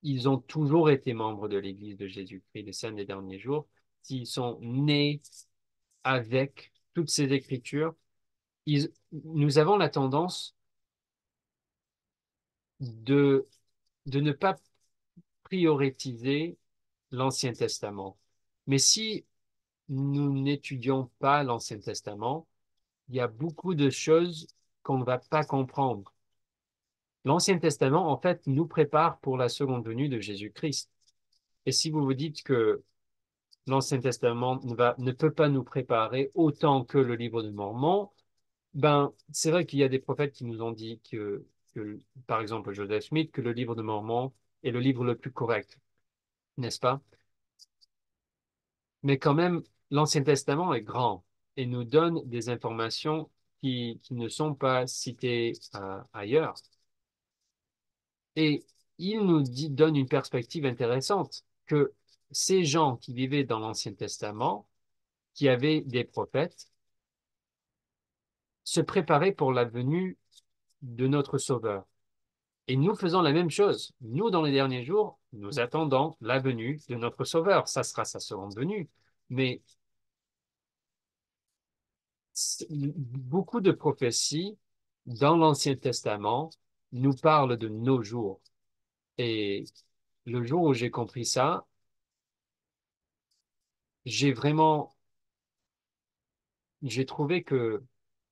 ils ont toujours été membres de l'Église de Jésus-Christ, les saints des derniers jours, s'ils sont nés avec toutes ces écritures, nous avons la tendance de, de ne pas prioriser l'Ancien Testament. Mais si nous n'étudions pas l'Ancien Testament, il y a beaucoup de choses qu'on ne va pas comprendre. L'Ancien Testament, en fait, nous prépare pour la seconde venue de Jésus-Christ. Et si vous vous dites que l'Ancien Testament ne peut pas nous préparer autant que le livre de Mormon, ben, c'est vrai qu'il y a des prophètes qui nous ont dit que, par exemple Joseph Smith, que le livre de Mormon est le livre le plus correct, n'est-ce pas? Mais quand même, l'Ancien Testament est grand et nous donne des informations qui ne sont pas citées ailleurs. Et il nous donne une perspective intéressante que ces gens qui vivaient dans l'Ancien Testament, qui avaient des prophètes, se préparaient pour la venue de notre Sauveur. Et nous faisons la même chose. Nous, dans les derniers jours, nous attendons la venue de notre Sauveur. Ça sera sa seconde venue. Mais beaucoup de prophéties dans l'Ancien Testament nous parlent de nos jours. Et le jour où j'ai compris ça, j'ai vraiment, j'ai trouvé que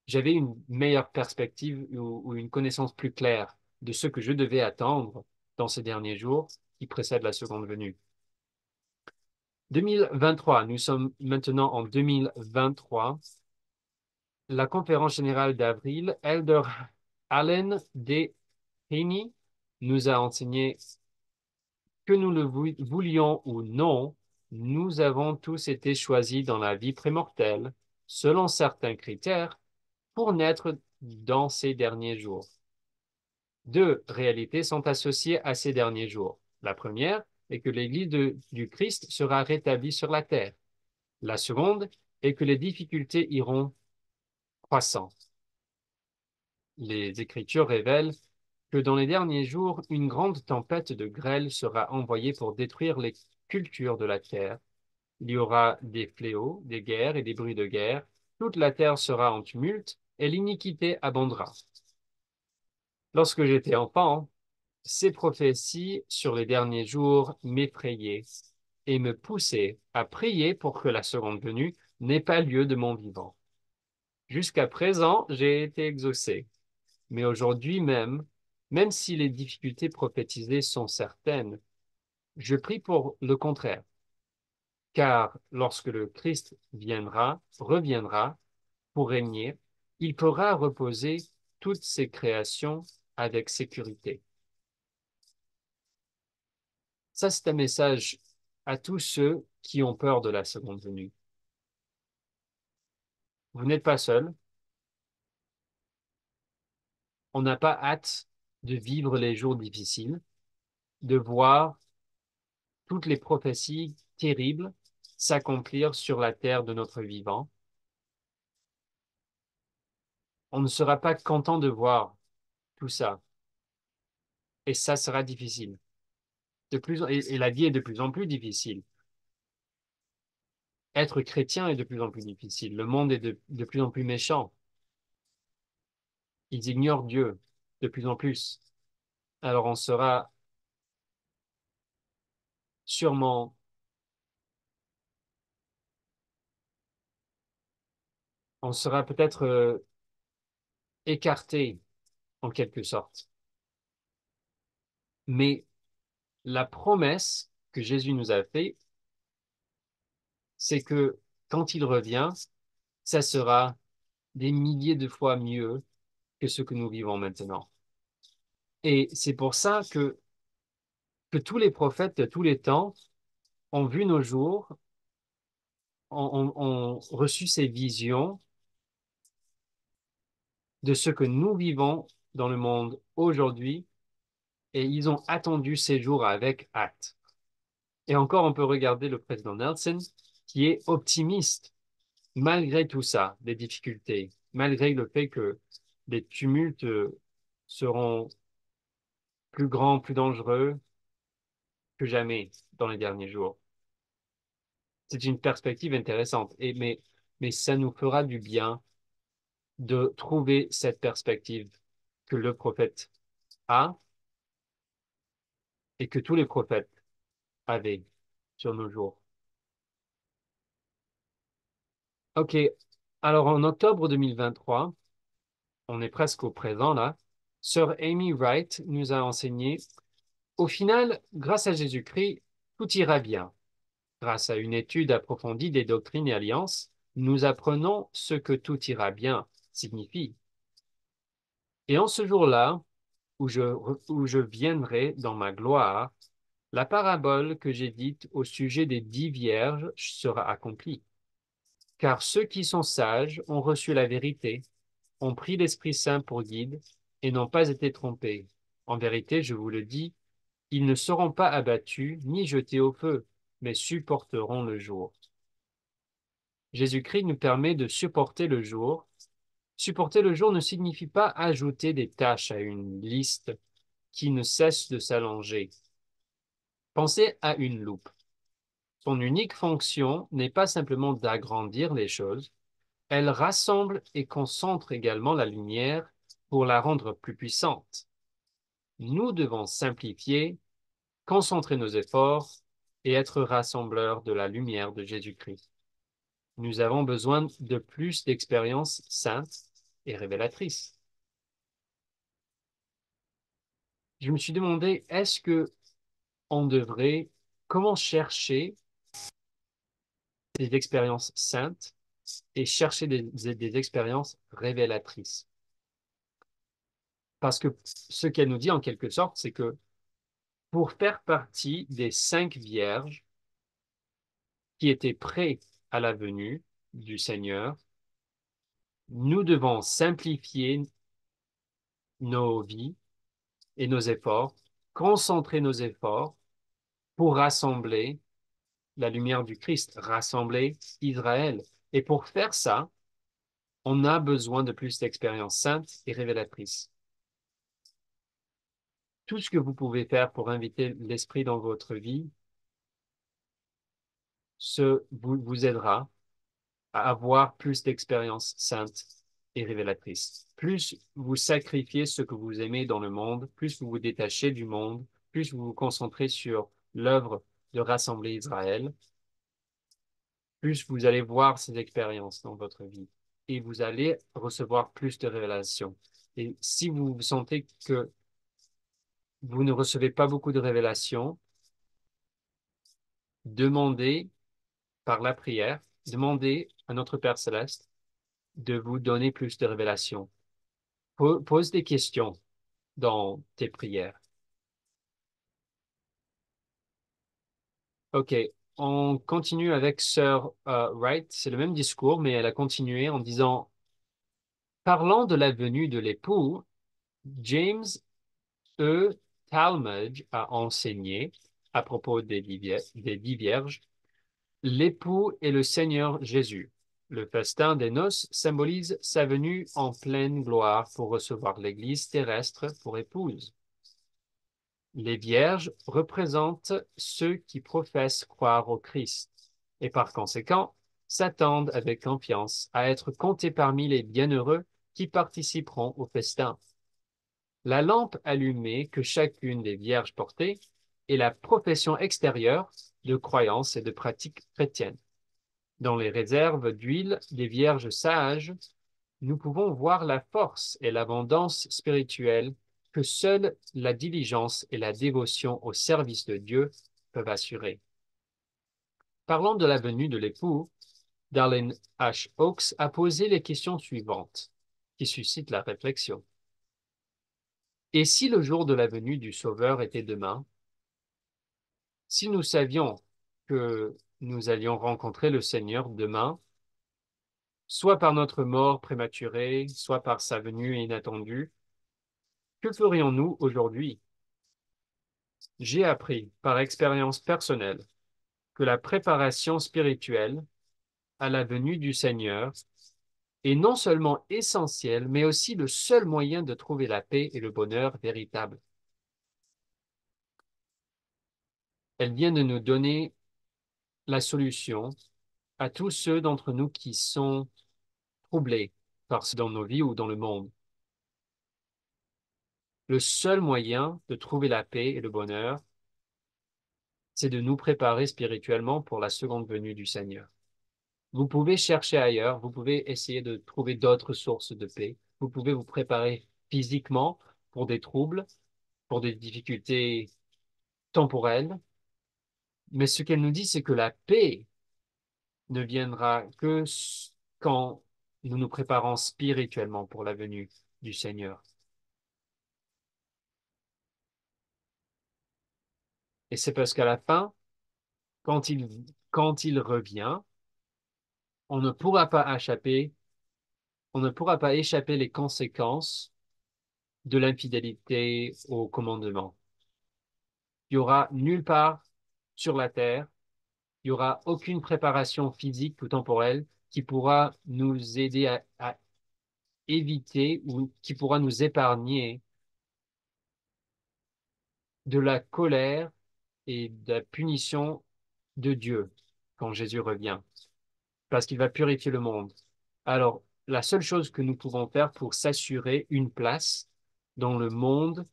j'avais une meilleure perspective ou une connaissance plus claire de ce que je devais attendre dans ces derniers jours qui précèdent la seconde venue. 2023, nous sommes maintenant en 2023. La conférence générale d'avril, Elder Allen D. Haney nous a enseigné que nous le voulions ou non, nous avons tous été choisis dans la vie prémortelle, selon certains critères, pour naître dans ces derniers jours. Deux réalités sont associées à ces derniers jours. La première est que l'Église du Christ sera rétablie sur la terre. La seconde est que les difficultés iront croissant. Les Écritures révèlent que dans les derniers jours, une grande tempête de grêle sera envoyée pour détruire les cultures de la terre. Il y aura des fléaux, des guerres et des bruits de guerre. Toute la terre sera en tumulte et l'iniquité abondera. Lorsque j'étais enfant, ces prophéties sur les derniers jours m'effrayaient et me poussaient à prier pour que la seconde venue n'ait pas lieu de mon vivant. Jusqu'à présent, j'ai été exaucé. Mais aujourd'hui même, même si les difficultés prophétisées sont certaines, je prie pour le contraire. Car lorsque le Christ reviendra pour régner, il pourra reposer toutes ses créations avec sécurité. Ça, c'est un message à tous ceux qui ont peur de la seconde venue. Vous n'êtes pas seul. On n'a pas hâte de vivre les jours difficiles, de voir toutes les prophéties terribles s'accomplir sur la terre de notre vivant. On ne sera pas content de voir tout ça. Et ça sera difficile. Et la vie est de plus en plus difficile. Être chrétien est de plus en plus difficile. Le monde est de plus en plus méchant. Ils ignorent Dieu de plus en plus. Alors sûrement, on sera peut-être écarté en quelque sorte. Mais la promesse que Jésus nous a faite, c'est que quand il revient, ça sera des milliers de fois mieux que ce que nous vivons maintenant. Et c'est pour ça que tous les prophètes de tous les temps ont vu nos jours, ont reçu ces visions de ce que nous vivons dans le monde aujourd'hui, et ils ont attendu ces jours avec hâte. Et encore, on peut regarder le président Nelson, qui est optimiste, malgré tout ça, des difficultés, malgré le fait que les tumultes seront plus grands, plus dangereux que jamais dans les derniers jours. C'est une perspective intéressante, mais ça nous fera du bien de trouver cette perspective que le prophète a et que tous les prophètes avaient sur nos jours. OK. Alors, en octobre 2023, on est presque au présent là, Sœur Amy Wright nous a enseigné, au final, grâce à Jésus-Christ, tout ira bien. Grâce à une étude approfondie des doctrines et alliances, nous apprenons ce que tout ira bien signifie. Et en ce jour-là, où je viendrai dans ma gloire, la parabole que j'ai dite au sujet des 10 vierges sera accomplie. Car ceux qui sont sages ont reçu la vérité, ont pris l'Esprit Saint pour guide et n'ont pas été trompés. En vérité, je vous le dis, ils ne seront pas abattus ni jetés au feu, mais supporteront le jour. Jésus-Christ nous permet de supporter le jour. Supporter le jour ne signifie pas ajouter des tâches à une liste qui ne cesse de s'allonger. Pensez à une loupe. Son unique fonction n'est pas simplement d'agrandir les choses, elle rassemble et concentre également la lumière pour la rendre plus puissante. Nous devons simplifier, concentrer nos efforts et être rassembleurs de la lumière de Jésus-Christ. Nous avons besoin de plus d'expériences saintes et révélatrices. Je me suis demandé, est-ce que on devrait, comment chercher des expériences saintes et chercher des expériences révélatrices? Parce que ce qu'elle nous dit en quelque sorte, c'est que pour faire partie des 5 vierges qui étaient prêts à la venue du Seigneur, nous devons simplifier nos vies et nos efforts, concentrer nos efforts pour rassembler la lumière du Christ, rassembler Israël. Et pour faire ça, on a besoin de plus d'expériences saintes et révélatrices. Tout ce que vous pouvez faire pour inviter l'Esprit dans votre vie, vous aidera à avoir plus d'expériences saintes et révélatrices. Plus vous sacrifiez ce que vous aimez dans le monde, plus vous vous détachez du monde, plus vous vous concentrez sur l'œuvre de rassembler Israël, plus vous allez voir ces expériences dans votre vie et vous allez recevoir plus de révélations. Et si vous sentez que vous ne recevez pas beaucoup de révélations, demandez par la prière, demandez à notre Père céleste de vous donner plus de révélations. Pose des questions dans tes prières. OK, on continue avec Sœur Wright. C'est le même discours, mais elle a continué en disant, parlant de la venue de l'époux, James E. Talmage a enseigné, à propos des 10 vierges, l'époux est le Seigneur Jésus. Le festin des noces symbolise sa venue en pleine gloire pour recevoir l'Église terrestre pour épouse. Les vierges représentent ceux qui professent croire au Christ et par conséquent s'attendent avec confiance à être comptés parmi les bienheureux qui participeront au festin. La lampe allumée que chacune des vierges portait est la profession extérieure de croyance et de pratique chrétienne. Dans les réserves d'huile des vierges sages, nous pouvons voir la force et l'abondance spirituelle que seule la diligence et la dévotion au service de Dieu peuvent assurer. Parlant de la venue de l'époux, Darlene H. Oaks a posé les questions suivantes, qui suscitent la réflexion. Et si le jour de la venue du Sauveur était demain, si nous savions que nous allions rencontrer le Seigneur demain, soit par notre mort prématurée, soit par sa venue inattendue, que ferions-nous aujourd'hui? J'ai appris par expérience personnelle que la préparation spirituelle à la venue du Seigneur est non seulement essentielle, mais aussi le seul moyen de trouver la paix et le bonheur véritable. Elle vient de nous donner la solution à tous ceux d'entre nous qui sont troublés par ce dans nos vies ou dans le monde. Le seul moyen de trouver la paix et le bonheur, c'est de nous préparer spirituellement pour la seconde venue du Seigneur. Vous pouvez chercher ailleurs, vous pouvez essayer de trouver d'autres sources de paix, vous pouvez vous préparer physiquement pour des troubles, pour des difficultés temporelles, Mais ce qu'elle nous dit, c'est que la paix ne viendra que quand nous nous préparons spirituellement pour la venue du Seigneur. Et c'est parce qu'à la fin, quand quand il revient, on ne pourra pas échapper, on ne pourra pas échapper les conséquences de l'infidélité au commandement. Il y aura nulle part sur la terre, il y aura aucune préparation physique ou temporelle qui pourra nous aider à éviter ou qui pourra nous épargner de la colère et de la punition de Dieu quand Jésus revient, parce qu'il va purifier le monde. Alors, la seule chose que nous pouvons faire pour s'assurer une place dans le monde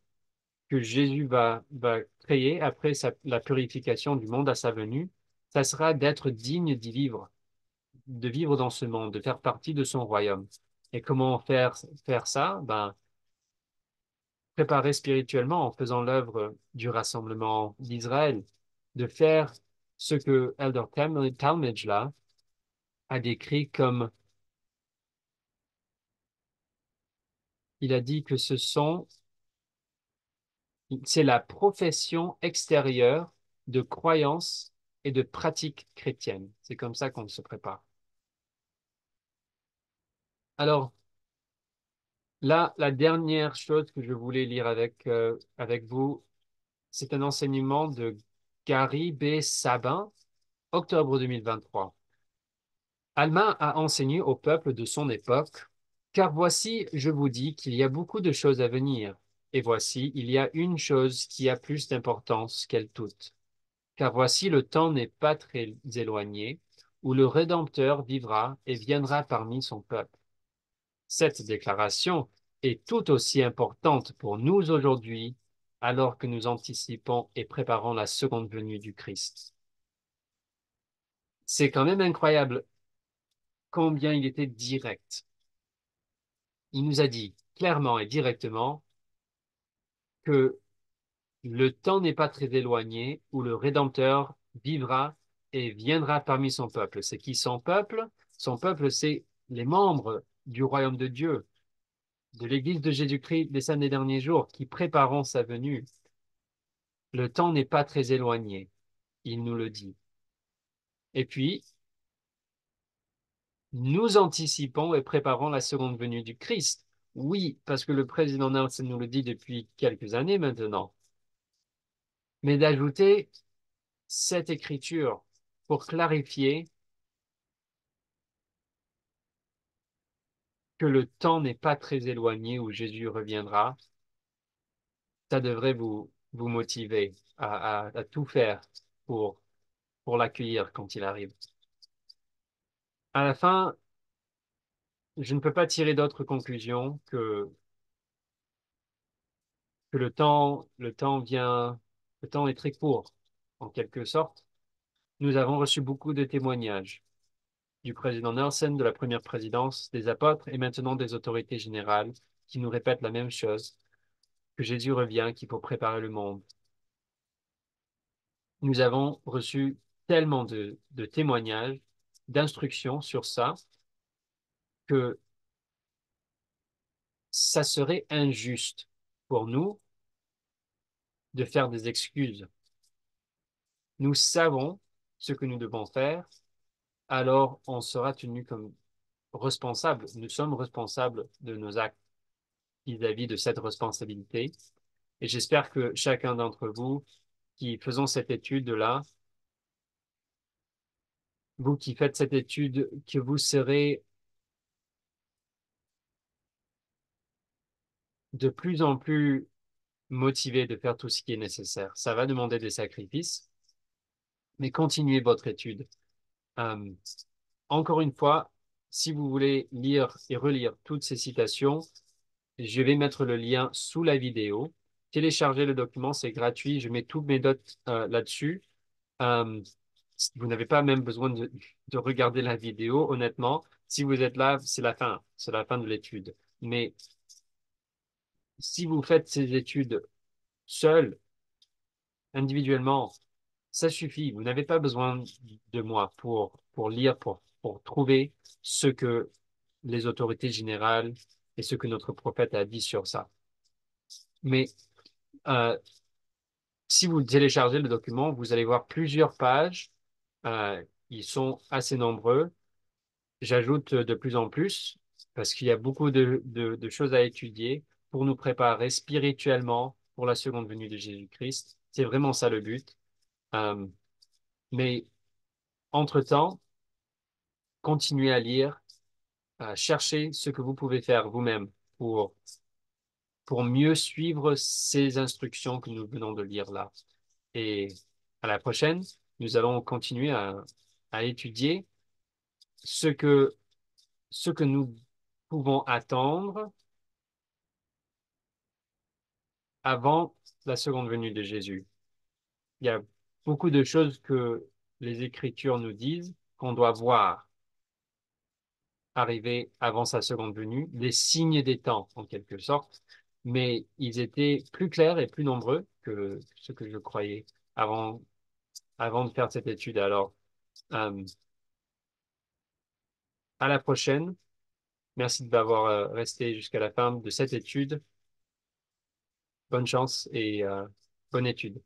que Jésus va créer après la purification du monde à sa venue, ça sera d'être digne d'y vivre, de vivre dans ce monde, de faire partie de son royaume. Et comment faire ça? Ben, préparer spirituellement en faisant l'œuvre du rassemblement d'Israël, de faire ce que Elder Talmage là a décrit comme, il a dit que c'est la profession extérieure de croyance et de pratique chrétienne. C'est comme ça qu'on se prépare. Alors, là, la dernière chose que je voulais lire avec vous, c'est un enseignement de Gary B. Sabin, octobre 2023. Alma a enseigné au peuple de son époque, car voici, je vous dis qu'il y a beaucoup de choses à venir, et voici, il y a une chose qui a plus d'importance qu'elles toutes. Car voici, le temps n'est pas très éloigné, où le Rédempteur vivra et viendra parmi son peuple. Cette déclaration est tout aussi importante pour nous aujourd'hui, alors que nous anticipons et préparons la seconde venue du Christ. C'est quand même incroyable combien il était direct. Il nous a dit clairement et directement que le temps n'est pas très éloigné où le Rédempteur vivra et viendra parmi son peuple. C'est qui son peuple? Son peuple, c'est les membres du royaume de Dieu, de l'Église de Jésus-Christ des saints des derniers jours, qui préparons sa venue. Le temps n'est pas très éloigné, il nous le dit. Et puis, nous anticipons et préparons la seconde venue du Christ. Oui, parce que le président Nelson nous le dit depuis quelques années maintenant. Mais d'ajouter cette écriture pour clarifier que le temps n'est pas très éloigné où Jésus reviendra, ça devrait vous motiver à tout faire pour, pour l'accueillir quand il arrive. À la fin, je ne peux pas tirer d'autre conclusion que le temps est très court, en quelque sorte. Nous avons reçu beaucoup de témoignages du président Nelson, de la première présidence, des apôtres et maintenant des autorités générales qui nous répètent la même chose, que Jésus revient, qu'il faut préparer le monde. Nous avons reçu tellement de témoignages, d'instructions sur ça, que ça serait injuste pour nous de faire des excuses. Nous savons ce que nous devons faire, alors on sera tenu comme responsable. Nous sommes responsables de nos actes vis-à-vis de cette responsabilité. Et j'espère que chacun d'entre vous qui faisons cette étude-là, vous qui faites cette étude, que vous serez de plus en plus motivé de faire tout ce qui est nécessaire. Ça va demander des sacrifices, mais continuez votre étude. Euh, Encore une fois, si vous voulez lire et relire toutes ces citations, je vais mettre le lien sous la vidéo. Téléchargez le document, c'est gratuit. Je mets toutes mes notes là-dessus. Euh, Vous n'avez pas même besoin de regarder la vidéo, honnêtement. Si vous êtes là, c'est la fin de l'étude. Mais si vous faites ces études seules, individuellement, Ça suffit. Vous n'avez pas besoin de moi pour lire, pour trouver ce que les autorités générales et ce que notre prophète a dit sur ça. Mais euh, si vous téléchargez le document, vous allez voir plusieurs pages. Ils sont assez nombreux. J'ajoute de plus en plus parce qu'il y a beaucoup de choses à étudier pour nous préparer spirituellement pour la seconde venue de Jésus-Christ. C'est vraiment ça le but. Euh, mais entre-temps, continuez à lire, cherchez ce que vous pouvez faire vous-même pour, pour mieux suivre ces instructions que nous venons de lire là. Et à la prochaine, nous allons continuer à étudier ce que, ce que nous pouvons attendre avant la seconde venue de Jésus. Il y a beaucoup de choses que les Écritures nous disent qu'on doit voir arriver avant sa seconde venue, des signes des temps en quelque sorte, mais ils étaient plus clairs et plus nombreux que ce que je croyais avant, avant de faire cette étude. Alors, euh, à la prochaine. Merci d'avoir resté jusqu'à la fin de cette étude. Bonne chance et bonne étude.